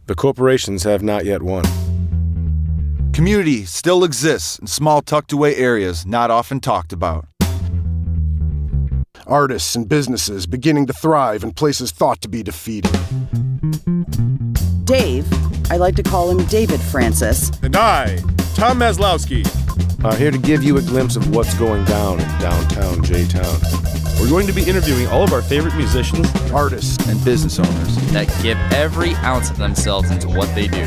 The corporations have not yet won. Community still exists in small tucked-away areas not often talked about. Artists and businesses beginning to thrive in places thought to be defeated. Dave, I like to call him David Francis. And I, Tom Maslowski, are here to give you a glimpse of what's going down in downtown J-Town. We're going to be interviewing all of our favorite musicians, artists, and business owners that give every ounce of themselves into what they do.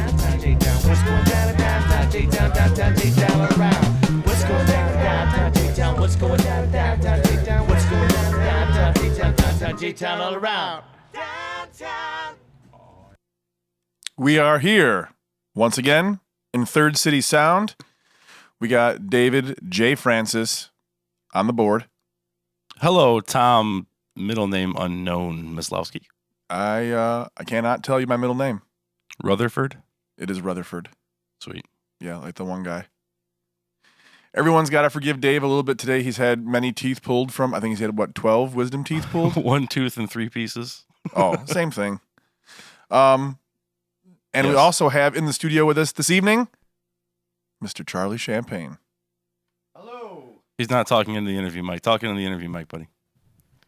We are here once again in Third City Sound. We got David J. Francis on the board. Hello, Tom, middle name unknown, Maslowski. I cannot tell you my middle name. Rutherford? It is Rutherford. Sweet. Yeah, like the one guy. Everyone's got to forgive Dave a little bit today. He's had many teeth pulled from, I think he's had, 12 wisdom teeth pulled? 1 tooth and 3 pieces. Oh, same thing. And yes. We also have in the studio with us this evening, Mr. Charlie Champane. Hello. He's not talking in the interview mic. Talking in the interview mic, buddy.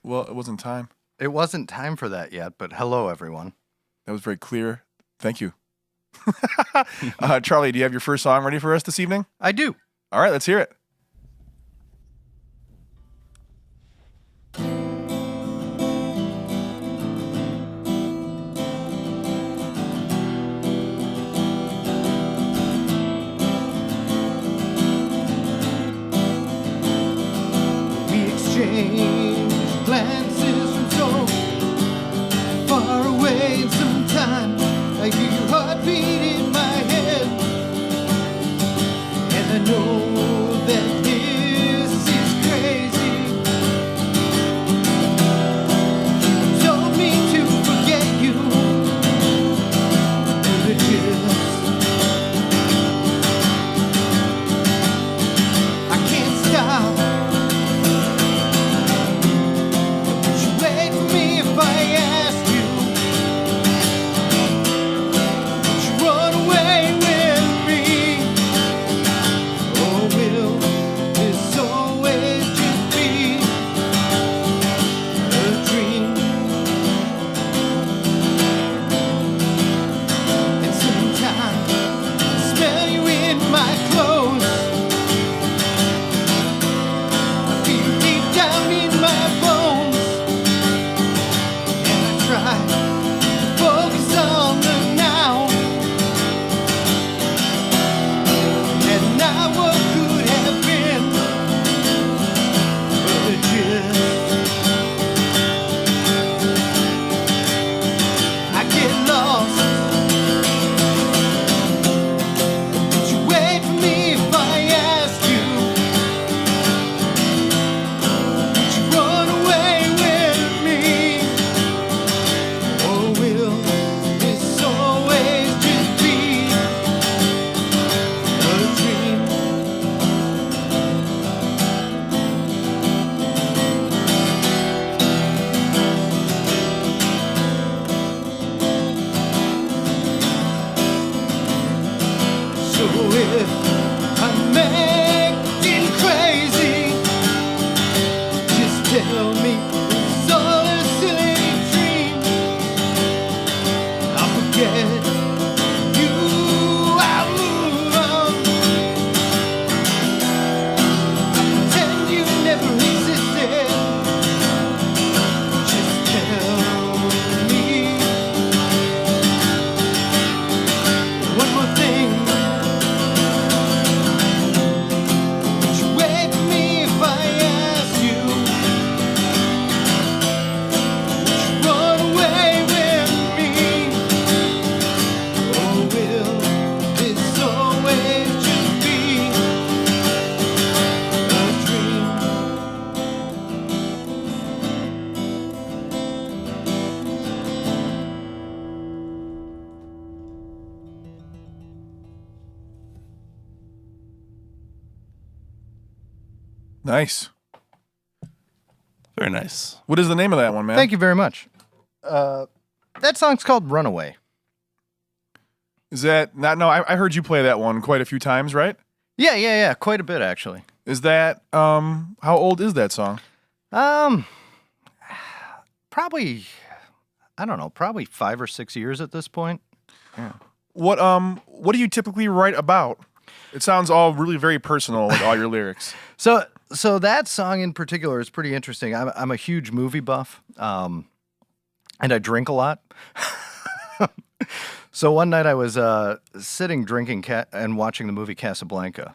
Well, it wasn't time. It wasn't time for that yet, but hello, everyone. That was very clear. Thank you. Charlie, do you have your first song ready for us this evening? I do. All right, let's hear it. We exchanged glances from so far away, and sometimes I hear your heartbeat in my head, and I know that this is crazy. You told me to forget you, but it I can't stop. Would you wait for me if I asked you? Would you run away with me? Or will this always just be a dream? And sometimes I smell you in my clothes. I feel deep down in my bones, and I try to focus on the now. And now what could have been, but it I get lost. Would you wait for me if I asked you? Would you run away with me? Or will this always just be a dream? So if I'm acting crazy, just tell me it's all a silly dream. I'll forget you, I'll move on. I'll pretend you never existed. Just tell me one more thing. Would you wait for me if I asked you? Would you run away with me? Or will this always just be a dream? Nice. Very nice. What is the name of that one, man? Thank you very much. That song's called Runaway. Is that not? No, I heard you play that one quite a few times, right? Yeah, quite a bit actually. Is that how old is that song? Probably, I don't know, probably 5 or 6 years at this point. Yeah. What do you typically write about? It sounds all really very personal, like all your lyrics. So that song in particular is pretty interesting. I'm a huge movie buff, and I drink a lot. So one night I was sitting drinking and watching the movie Casablanca,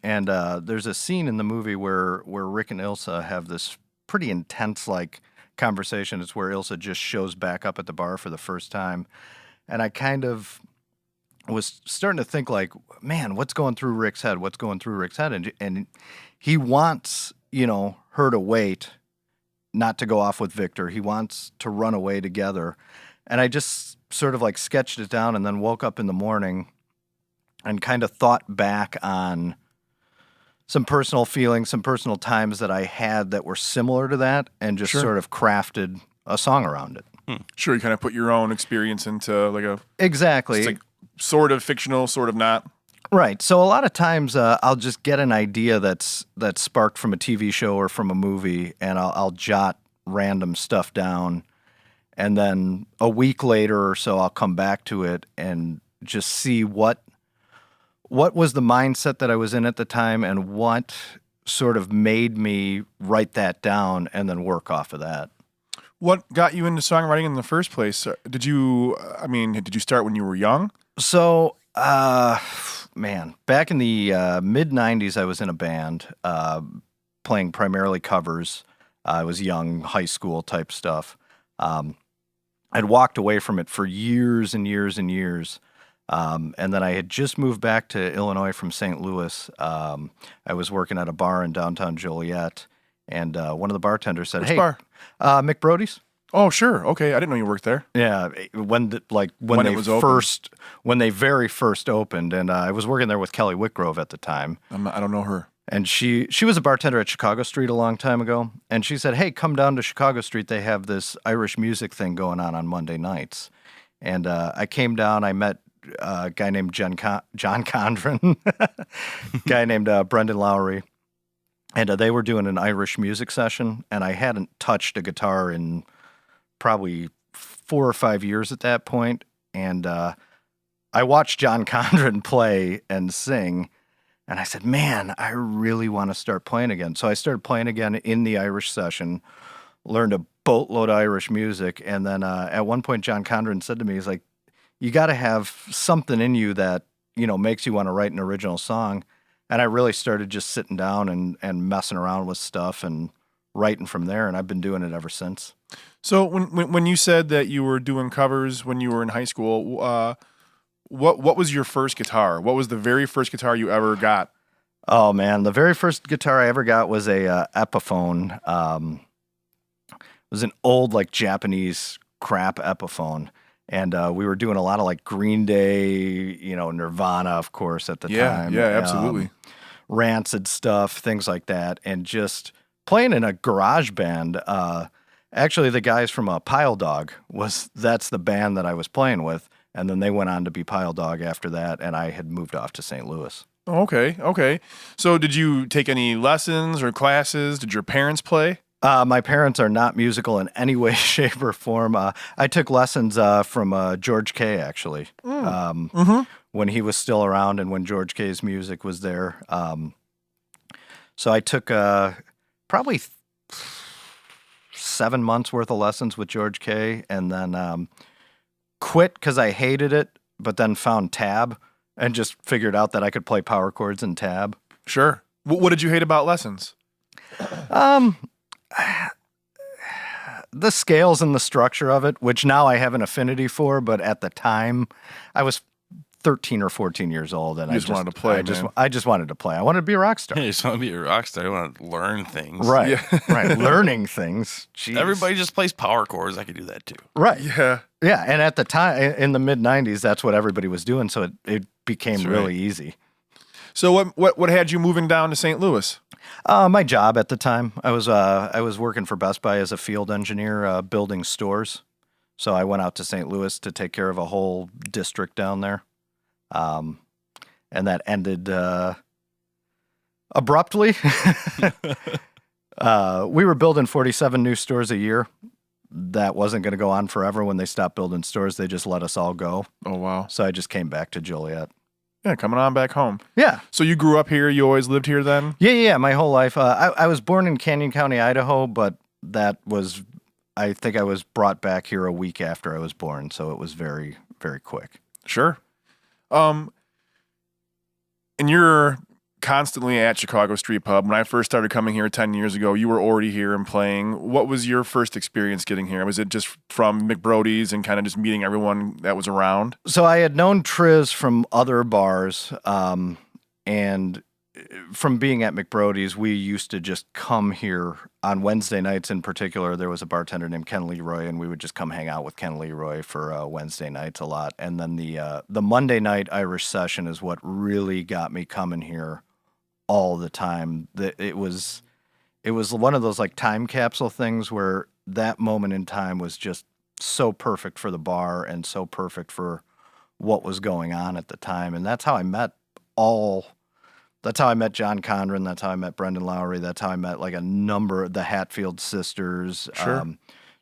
and there's a scene in the movie where Rick and Ilsa have this pretty intense like conversation. It's where Ilsa just shows back up at the bar for the first time, and I kind of was starting to think like, man, what's going through Rick's head? What's going through Rick's head? And he wants, her to wait, not to go off with Victor. He wants to run away together. And I just sort of like sketched it down and then woke up in the morning and kind of thought back on some personal feelings, some personal times that I had that were similar to that and just sort of crafted a song around it. Sure, you kind of put your own experience into like a... Exactly. It's like sort of fictional, sort of not. Right. So a lot of times I'll just get an idea that's sparked from a TV show or from a movie, and I'll jot random stuff down. And then a week later or so, I'll come back to it and just see what was the mindset that I was in at the time and what sort of made me write that down and then work off of that. What got you into songwriting in the first place? Did you start when you were young? So, back in the mid-'90s, I was in a band playing primarily covers. I was young, high school type stuff. I'd walked away from it for years and years and years. And then I had just moved back to Illinois from St. Louis. I was working at a bar in downtown Joliet, and one of the bartenders said, Which "Hey, bar? Mick Brody's." Oh, sure. Okay, I didn't know you worked there. Yeah, when they very first opened, and I was working there with Kelly Whitgrove at the time. I don't know her. And she was a bartender at Chicago Street a long time ago, and she said, "Hey, come down to Chicago Street. They have this Irish music thing going on Monday nights." And I came down. I met a guy named John Condren, a guy named Brendan Lowry, and they were doing an Irish music session, and I hadn't touched a guitar in probably 4 or 5 years at that point, and I watched John Condren play and sing, and I said, man, I really want to start playing again. So I started playing again in the Irish session, learned a boatload of Irish music, and then at one point John Condren said to me, he's like, you got to have something in you that, makes you want to write an original song. And I really started just sitting down and messing around with stuff and writing from there, and I've been doing it ever since. So when you said that you were doing covers when you were in high school, what was your first guitar? What was the very first guitar you ever got? Oh man, the very first guitar I ever got was a Epiphone. It was an old like Japanese crap Epiphone, and we were doing a lot of like Green Day, Nirvana, of course, at the time. Yeah, absolutely. Rancid stuff, things like that, and just playing in a garage band. Actually, the guys from Pile Dog that's the band that I was playing with, and then they went on to be Pile Dog after that, and I had moved off to St. Louis. Okay. So did you take any lessons or classes? Did your parents play? My parents are not musical in any way, shape, or form. I took lessons from George Kay, actually, when he was still around and when George Kay's music was there. So I took probably 7 months worth of lessons with George Kay, and then quit because I hated it, but then found tab and just figured out that I could play power chords in tab. Sure. What did you hate about lessons? The scales and the structure of it, which now I have an affinity for, but at the time I was 13 or 14 years old, and I just wanted to play. I just wanted to play. I wanted to be a rock star. You just want to be a rock star. You want to learn things. Right. Yeah. Right. Learning things. Jeez. Everybody just plays power chords. I could do that too. Right. Yeah. Yeah. And at the time, in the mid-'90s, that's what everybody was doing, so it became That's really right. easy. So what had you moving down to St. Louis? My job at the time, I was working for Best Buy as a field engineer, building stores. So I went out to St. Louis to take care of a whole district down there. And that ended abruptly. We were building 47 new stores a year. That wasn't going to go on forever. When they stopped building stores, they just let us all go. Oh, wow. So I just came back to Joliet. Yeah, coming on back home. Yeah. So you grew up here? You always lived here then? Yeah, my whole life. I was born in Canyon County, Idaho, but I think I was brought back here a week after I was born, so it was very, very quick. Sure. And you're constantly at Chicago Street Pub. When I first started coming here 10 years ago, you were already here and playing. What was your first experience getting here? Was it just from McBrody's and kind of just meeting everyone that was around? So I had known Triz from other bars, and from being at McBrody's, we used to just come here on Wednesday nights in particular. There was a bartender named Ken Leroy, and we would just come hang out with Ken Leroy for Wednesday nights a lot. And then the Monday night Irish session is what really got me coming here all the time. It was one of those like time capsule things where that moment in time was just so perfect for the bar and so perfect for what was going on at the time. And that's how I met John Condren. That's how I met Brendan Lowry. That's how I met like a number of the Hatfield sisters. Sure.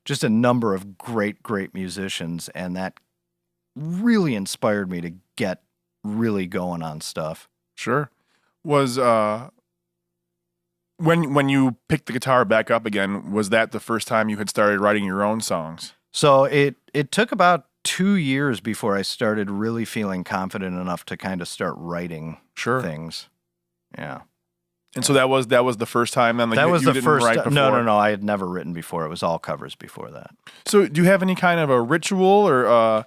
Just a number of great, great musicians. And that really inspired me to get really going on stuff. Sure. Was when you picked the guitar back up again, was that the first time you had started writing your own songs? So it took about 2 years before I started really feeling confident enough to kind of start writing things. Yeah. And so that was the first time then? Like, that was you the didn't first. write before? No. I had never written before. It was all covers before that. So do you have any kind of a ritual, or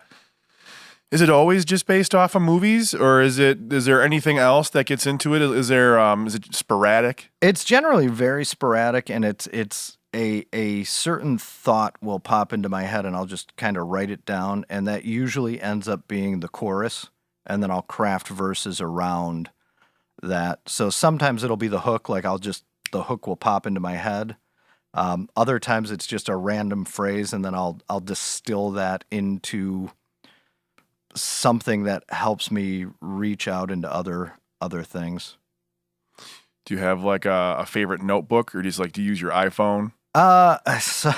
is it always just based off of movies, or is there anything else that gets into it? Is it sporadic? It's generally very sporadic, and it's a certain thought will pop into my head, and I'll just kind of write it down, and that usually ends up being the chorus, and then I'll craft verses around that. So sometimes it'll be the hook, like the hook will pop into my head. Other times it's just a random phrase, and then I'll distill that into something that helps me reach out into other things. Do you have like a favorite notebook, or just like do you use your iPhone? So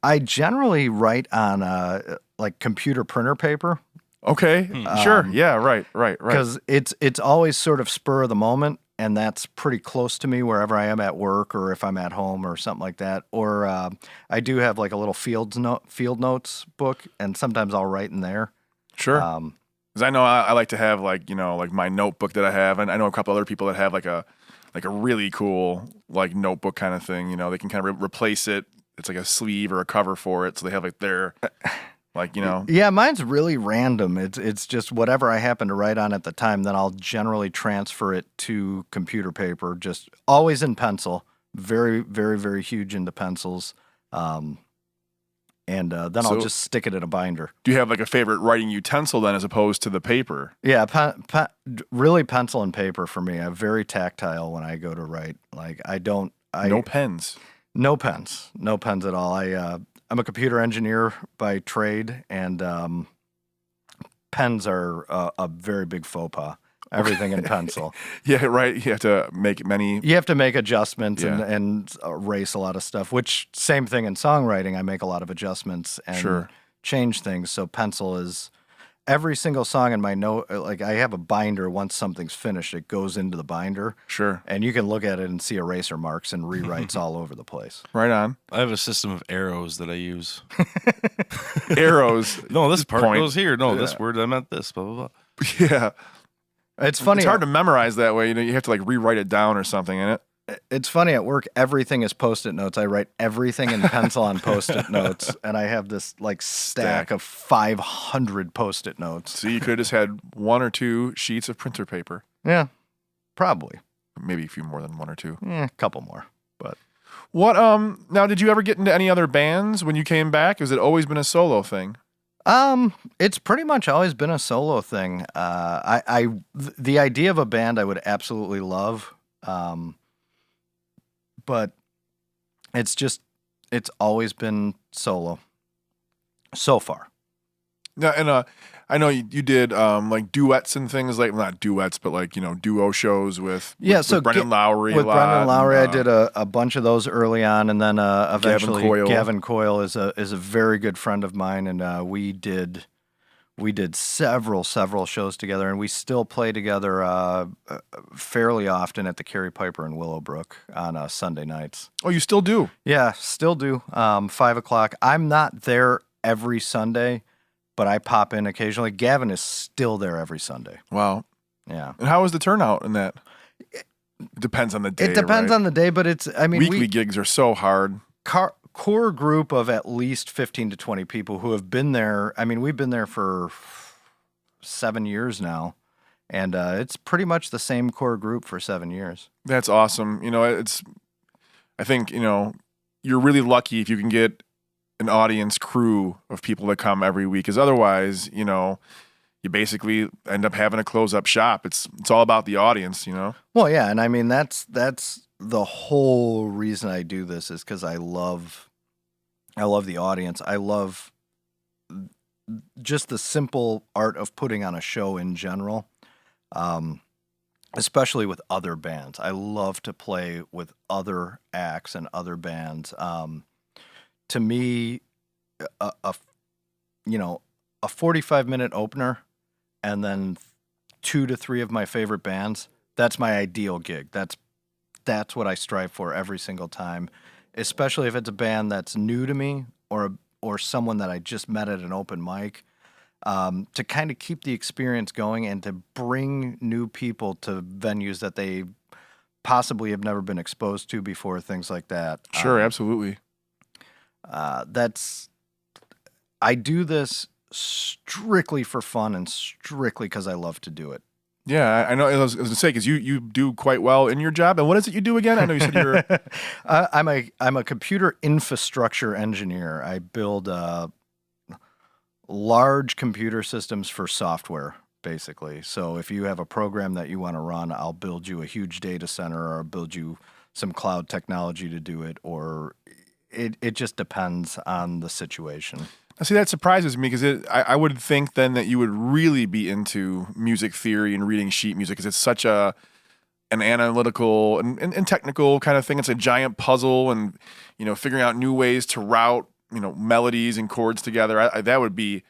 I generally write on like computer printer paper. Okay, sure, yeah, right. Because it's always sort of spur of the moment, and that's pretty close to me wherever I am at work or if I'm at home or something like that. Or I do have like a little field notes book, and sometimes I'll write in there. Sure. Because I know I like to have like my notebook that I have, and I know a couple other people that have like a really cool like notebook kind of thing. They can kind of replace it. It's like a sleeve or a cover for it, so they have like their Yeah, mine's really random. It's just whatever I happen to write on at the time. Then I'll generally transfer it to computer paper. Just always in pencil. Very, very, very huge into pencils. And then I'll just stick it in a binder. Do you have like a favorite writing utensil then as opposed to the paper? Yeah, really pencil and paper for me. I'm very tactile when I go to write. Like No pens. No pens. No pens at all. I'm a computer engineer by trade, and pens are a very big faux pas. Everything in pencil. Yeah, right. You have to make many. You have to make adjustments and erase a lot of stuff, which same thing in songwriting. I make a lot of adjustments and change things. So pencil is every single song in my note. Like I have a binder. Once something's finished, it goes into the binder. Sure. And you can look at it and see eraser marks and rewrites all over the place. Right on. I have a system of arrows that I use. Arrows. No, this part Point. goes here. No, this word I meant this. Blah blah blah. Yeah. It's funny. It's hard to memorize that way. You have to like rewrite it down or something in it. It's funny at work. Everything is Post-it notes. I write everything in pencil on Post-it notes, and I have this like stack of 500 Post-it notes. So you could have just had one or two sheets of printer paper. Yeah, probably. Maybe a few more than one or two. A couple more. But what? Now, did you ever get into any other bands when you came back? Has it always been a solo thing? It's pretty much always been a solo thing. The idea of a band I would absolutely love. But it's always been solo so far. Yeah, and I know you did like duets and things like not duets, but like duo shows with Brendan Lowry. With a lot, Brendan Lowry, and, I did a bunch of those early on, and then eventually Gavin Coyle is a very good friend of mine, and we did several shows together, and we still play together fairly often at the Carrie Piper in Willowbrook on Sunday nights. Oh, you still do? Yeah, still do. 5:00. I'm not there every Sunday, but I pop in occasionally. Gavin is still there every Sunday. Wow. Yeah. And how is the turnout in that? It depends on the day. It depends on the day, but weekly gigs are so hard. Core group of at least 15 to 20 people who have been there. I mean, we've been there for 7 years now, and it's pretty much the same core group for 7 years. That's awesome. I think, you're really lucky if you can get an audience crew of people that come every week, because otherwise, you basically end up having to close up shop. It's all about the audience, Well, yeah, and I mean that's the whole reason I do this is because I love the audience. I love just the simple art of putting on a show in general, especially with other bands. I love to play with other acts and other bands. To me, a 45-minute opener and then 2 to 3 of my favorite bands, that's my ideal gig. That's what I strive for every single time, especially if it's a band that's new to me or someone that I just met at an open mic, to kind of keep the experience going and to bring new people to venues that they possibly have never been exposed to before, things like that. Sure, absolutely. I do this strictly for fun and strictly because I love to do it. Yeah, I know. I was going to say, because you do quite well in your job. And what is it you do again? I know you said you're... I'm a computer infrastructure engineer. I build large computer systems for software, basically. So if you have a program that you want to run, I'll build you a huge data center, or I'll build you some cloud technology to do it, or it just depends on the situation. See, that surprises me, because I would think then that you would really be into music theory and reading sheet music, because it's such an analytical and technical kind of thing. It's a giant puzzle, and figuring out new ways to route melodies and chords together. That would be,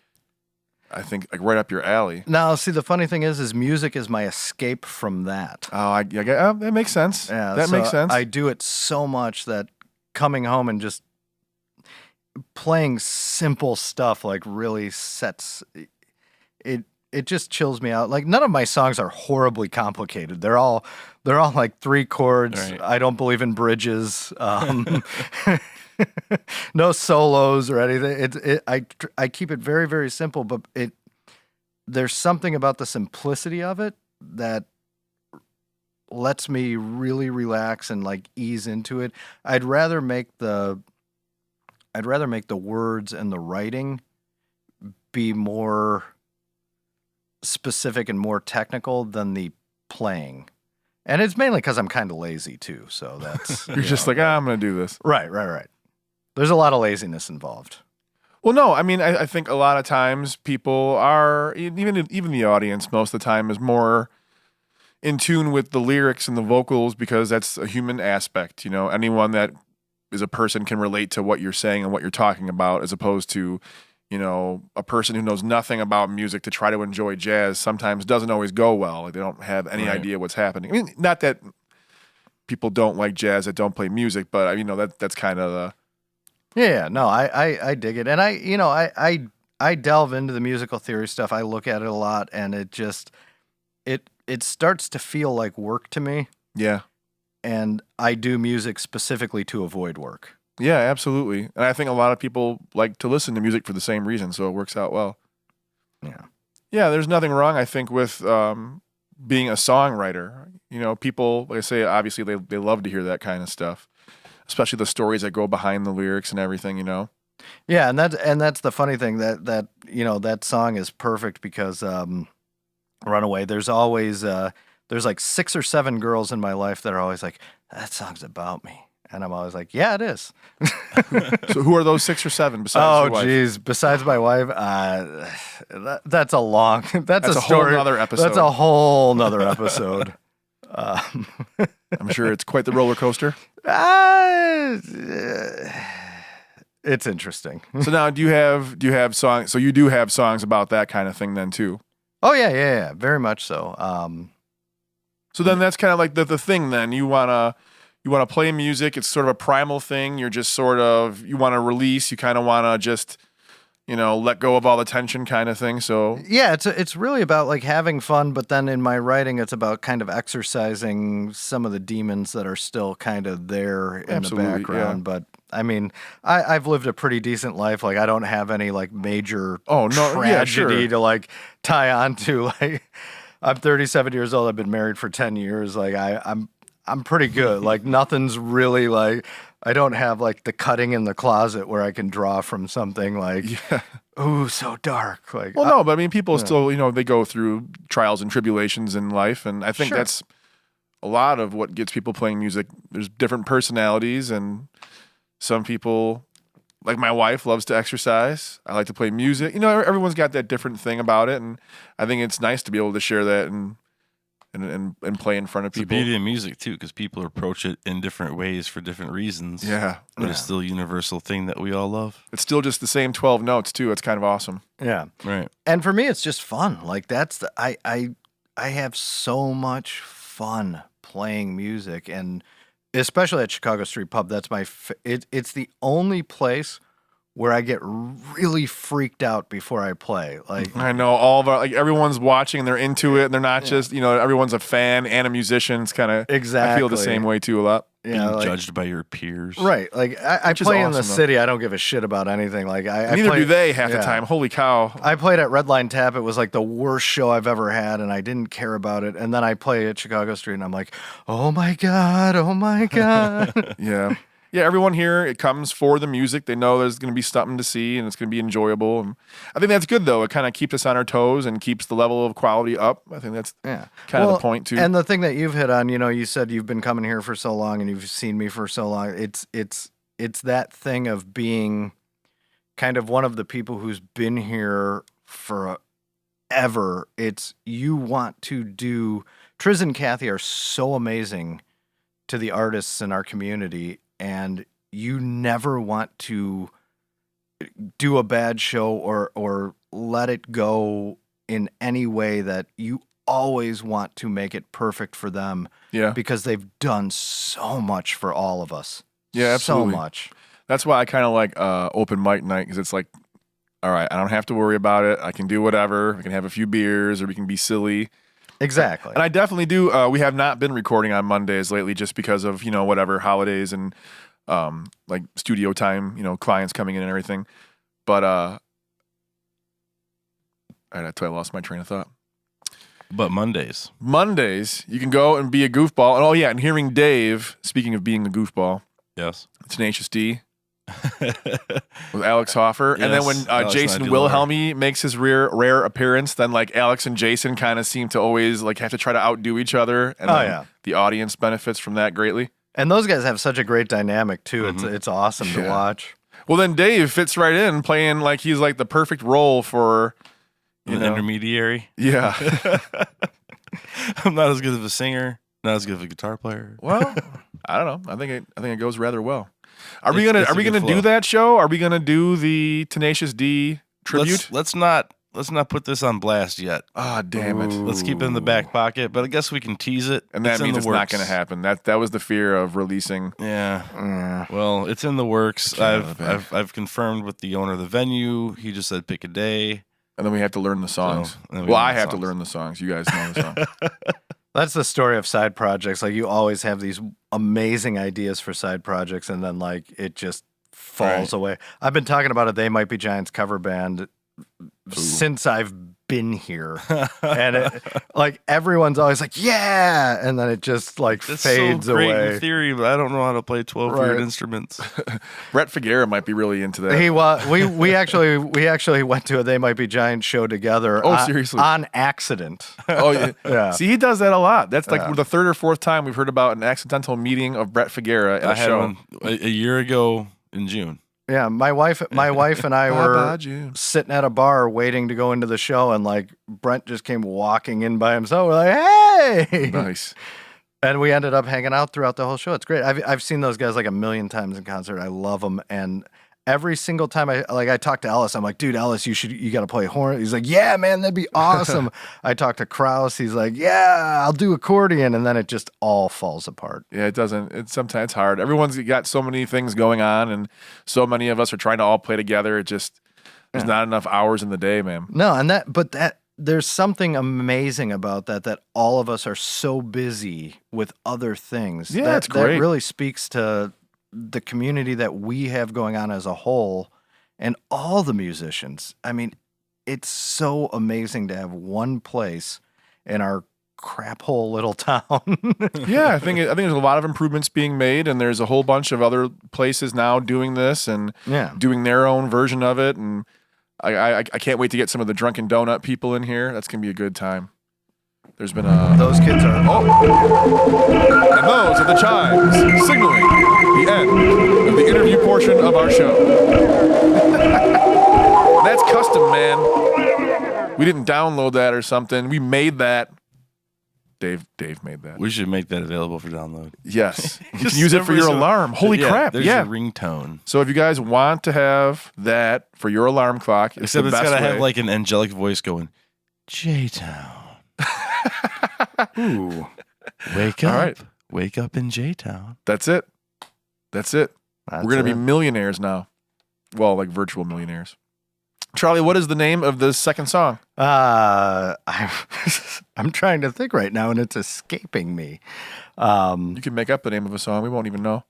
I think, like right up your alley. Now, see, the funny thing is music is my escape from that. Oh, that makes sense. Yeah, that makes sense. I do it so much that coming home and just playing simple stuff like really sets it. It just chills me out. Like, none of my songs are horribly complicated. They're all like 3 chords. Right. I don't believe in bridges. No solos or anything. I keep it very, very simple, but there's something about the simplicity of it that lets me really relax and like ease into it. I'd rather make the words and the writing be more specific and more technical than the playing. And it's mainly because I'm kind of lazy too. So that's you're just like, I'm going to do this. Right. There's a lot of laziness involved. Well, no, I mean, I think a lot of times people are, even the audience most of the time is more in tune with the lyrics and the vocals, because that's a human aspect. Anyone that is a person can relate to what you're saying and what you're talking about, as opposed to, a person who knows nothing about music to try to enjoy jazz sometimes doesn't always go well. Like, they don't have any idea what's happening. I mean, not that people don't like jazz that don't play music, but that's kind of the... Yeah, no, I dig it. And I delve into the musical theory stuff. I look at it a lot, and it just, it starts to feel like work to me. Yeah. And I do music specifically to avoid work. Yeah, absolutely. And I think a lot of people like to listen to music for the same reason, so it works out well. Yeah. Yeah, there's nothing wrong, I think, with being a songwriter. People, like I say, obviously they love to hear that kind of stuff, especially the stories that go behind the lyrics and everything, Yeah, and that's the funny thing, that song is perfect because Runaway, there's always there's like 6 or 7 girls in my life that are always like, that song's about me. And I'm always like, yeah, it is. So who are those 6 or 7 besides your wife? Geez. Besides my wife, that's a long, that's a story. Whole nother episode. That's a whole nother episode. I'm sure it's quite the roller coaster. It's interesting. So now, do you have songs? So you do have songs about that kind of thing then too. Oh yeah, very much so. So then that's kind of like the thing. Then you wanna play music. It's sort of a primal thing. You're just sort of you want to release. You kind of want to just let go of all the tension kind of thing. So yeah, it's really about like having fun. But then in my writing, it's about kind of exercising some of the demons that are still kind of there in the background. Yeah. But I mean, I've lived a pretty decent life. Like I don't have any like major tragedy to like tie on to. Like I'm 37 years old. I've been married for 10 years. Like I'm pretty good. Like nothing's really like I don't have like the cutting in the closet where I can draw from something like ooh, so dark. Like no, but I mean people still, they go through trials and tribulations in life, and I think that's a lot of what gets people playing music. There's different personalities, and some people, like my wife, loves to exercise. I like to play music. Everyone's got that different thing about it, and I think it's nice to be able to share that and play in front of people. It's the beauty of music too, because people approach it in different ways for different reasons. Yeah, but it's still a universal thing that we all love. It's still just the same 12 notes too. It's kind of awesome. Yeah, right. And for me, it's just fun. Like that's I have so much fun playing music, and especially at Chicago Street Pub. That's it's the only place where I get really freaked out before I play. Like I know all of our, like everyone's watching and they're into it and they're not just, everyone's a fan and a musician. It's kind of, exactly. I feel the same way too a lot. Being judged by your peers. Right. Like I play in the city. I don't give a shit about anything. Like neither do they half the time. Holy cow. I played at Red Line Tap. It was like the worst show I've ever had and I didn't care about it. And then I play at Chicago Street and I'm like, oh my God. Yeah. Yeah, everyone here, it comes for the music. They know there's going to be something to see and it's going to be enjoyable. And I think that's good, though. It kind of keeps us on our toes and keeps the level of quality up. I think that's kind of the point, too. And the thing that you've hit on, you said you've been coming here for so long and you've seen me for so long. It's that thing of being kind of one of the people who's been here forever. It's you want to do... Triz and Kathy are so amazing to the artists in our community, and you never want to do a bad show or let it go in any way. That you always want to make it perfect for them. Yeah. Because they've done so much for all of us. Yeah, absolutely. So much. That's why I kind of like open mic night, because it's like, all right, I don't have to worry about it. I can do whatever. I can have a few beers or we can be silly. Exactly. And I definitely do. We have not been recording on Mondays lately just because of, whatever, holidays and like studio time, clients coming in and everything. But all right, I lost my train of thought. But Mondays, you can go and be a goofball. And and hearing Dave, speaking of being a goofball. Yes. Tenacious D. With Alex Hoffer. Yes, And then when Jason Wilhelmy makes his rare appearance, then like Alex and Jason kind of seem to always like have to try to outdo each other. And the audience benefits from that greatly. And those guys have such a great dynamic too. Mm-hmm. It's awesome to watch. Well, then Dave fits right in, playing like he's like the perfect role for an intermediary. Yeah. I'm not as good of a singer, not as good of a guitar player. Well, I don't know. I think it goes rather well. Are we gonna do that show? Are we gonna do the Tenacious D tribute? Let's not put this on blast yet. Ah, damn it. Let's keep it in the back pocket, but I guess we can tease it. And that means it's not going to happen. That was the fear of releasing. Yeah. Well, it's in the works. I've confirmed with the owner of the venue. He just said pick a day. And then we have to learn the songs. I have to learn the songs. You guys know the songs. That's the story of side projects. Like you always have these amazing ideas for side projects, and then like it just falls away. I've been talking about a They Might Be Giants cover band since I've been here. And like everyone's always like, yeah. And then it just like That's fades so great away. in theory, but I don't know how to play 12-year instruments. Brett Figuera might be really into that. He was. We actually went to a They Might Be Giants show together. Oh, seriously? On accident. Oh, yeah. Yeah. See, he does that a lot. That's like the third or fourth time we've heard about an accidental meeting of Brett Figuera at I a had show. one a year ago in June. Yeah, my wife and I were about you? sitting at a bar waiting to go into the show, and like Brent just came walking in by himself. We're like, hey, Nice. and we ended up hanging out throughout the whole show. It's great. I've seen those guys like a million times in concert. I love them, and every single time I talk to Ellis, I'm like, dude, Ellis, you got to play horn. He's like, yeah, man, that'd be awesome. I talk to Krause. He's like, yeah, I'll do accordion, and then it just all falls apart. Yeah, it doesn't. It's sometimes hard. Everyone's got so many things going on, and so many of us are trying to all play together. It just there's not enough hours in the day, man. No, and that there's something amazing about that all of us are so busy with other things. Yeah, that, it's great. That really speaks to the community that we have going on as a whole and all the musicians. I mean, it's so amazing to have one place in our crap hole little town. Yeah, I think there's a lot of improvements being made, and there's a whole bunch of other places now doing this and doing their own version of it. And I can't wait to get some of the Drunken Donut people in here. That's gonna be a good time. There's been those kids are and those are the chimes signaling the end of the interview portion of our show. That's custom, man. We didn't download that or something. We made that. Dave made that. We should make that available for download. Yes. You can use it for your alarm. Holy crap. There's yeah. your ringtone. So if you guys want to have that for your alarm clock, Except the it's best got to way. have like an angelic voice going, J-Town. ooh. Wake up. All right. Wake up in J-Town. That's it. We're going to be it. millionaires now. Well, like virtual millionaires. Charlie, what is the name of the second song? I'm trying to think right now, and it's escaping me. You can make up the name of a song. We won't even know.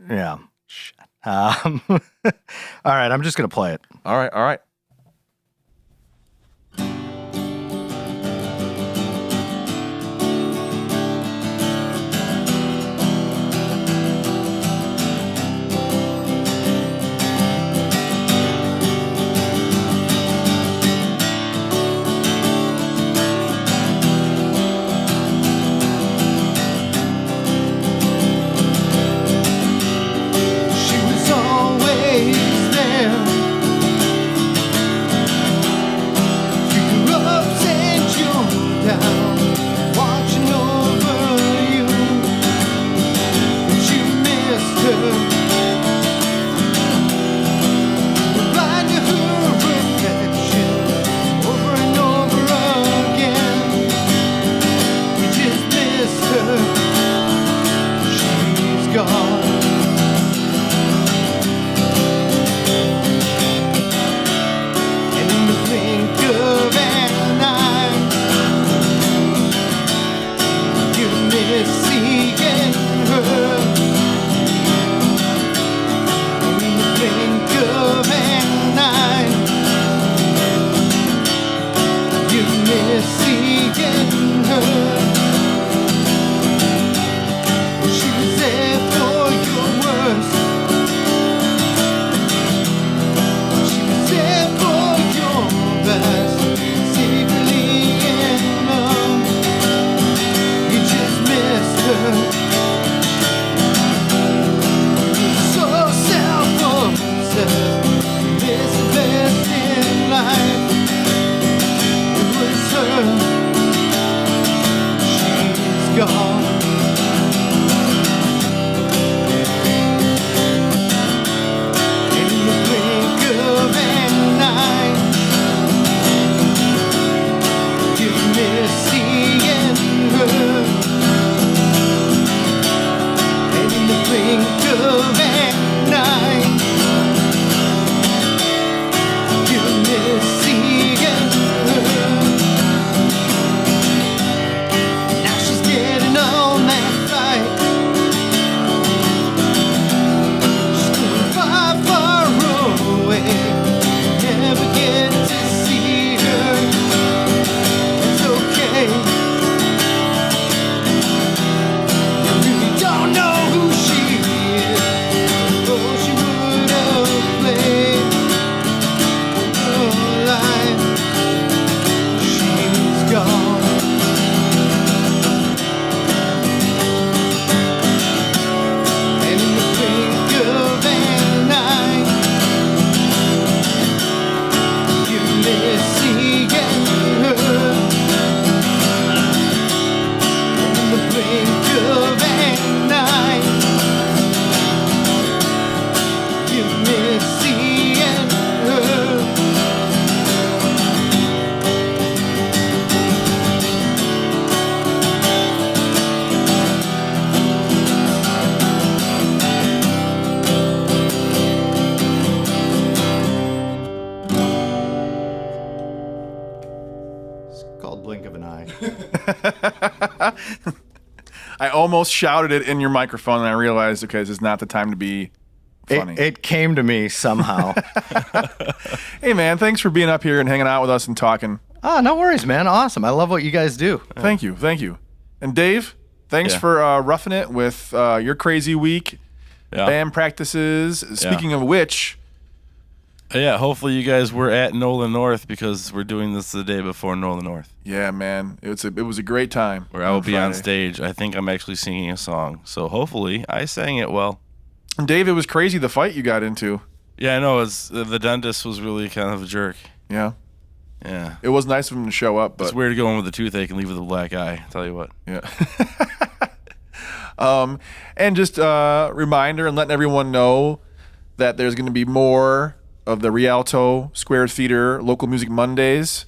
Yeah. All right, I'm just gonna play it. All right. She was always there, Called blink of an eye. I almost shouted it in your microphone, and I realized, okay, this is not the time to be funny. It came to me somehow. Hey, man, thanks for being up here and hanging out with us and talking. Oh, no worries, man. Awesome. I love what you guys do. Thank you. And Dave, thanks for roughing it with your crazy week, band practices. Speaking of which... Yeah, hopefully you guys were at Nolan North because we're doing this the day before Nolan North. Yeah, man. It was a great time. Where I will be on stage. I think I'm actually singing a song. So hopefully I sang it well. And Dave, it was crazy the fight you got into. Yeah, I know. The dentist was really kind of a jerk. Yeah. Yeah. It was nice of him to show up, but... It's weird to go in with a toothache and leave with a black eye, I'll tell you what. Yeah. And just a reminder and letting everyone know that there's going to be more of the Rialto Square Theater Local Music Mondays.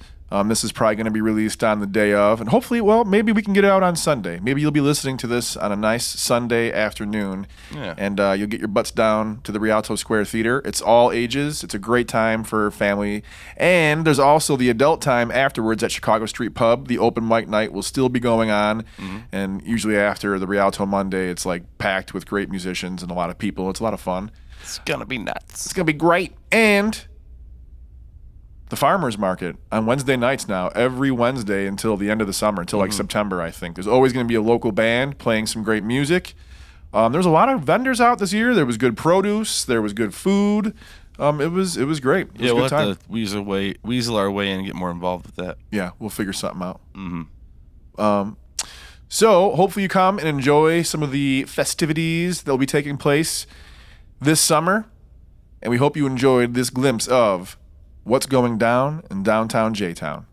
This is probably going to be released on the day of, and hopefully, well, maybe we can get it out on Sunday. Maybe you'll be listening to this on a nice Sunday afternoon, and you'll get your butts down to the Rialto Square Theater. It's all ages. It's a great time for family, and there's also the adult time afterwards at Chicago Street Pub. The open mic night will still be going on, and usually after the Rialto Monday, it's like packed with great musicians and a lot of people. It's a lot of fun. It's going to be nuts. It's going to be great. And the farmers market on Wednesday nights now, every Wednesday until the end of the summer, until like September, I think. There's always going to be a local band playing some great music. There's a lot of vendors out this year. There was good produce. There was good food. It was great. It was a we'll good time. have to weasel our way in and get more involved with that. Yeah, we'll figure something out. So hopefully you come and enjoy some of the festivities that will be taking place this summer. And we hope you enjoyed this glimpse of what's going down in downtown J-Town.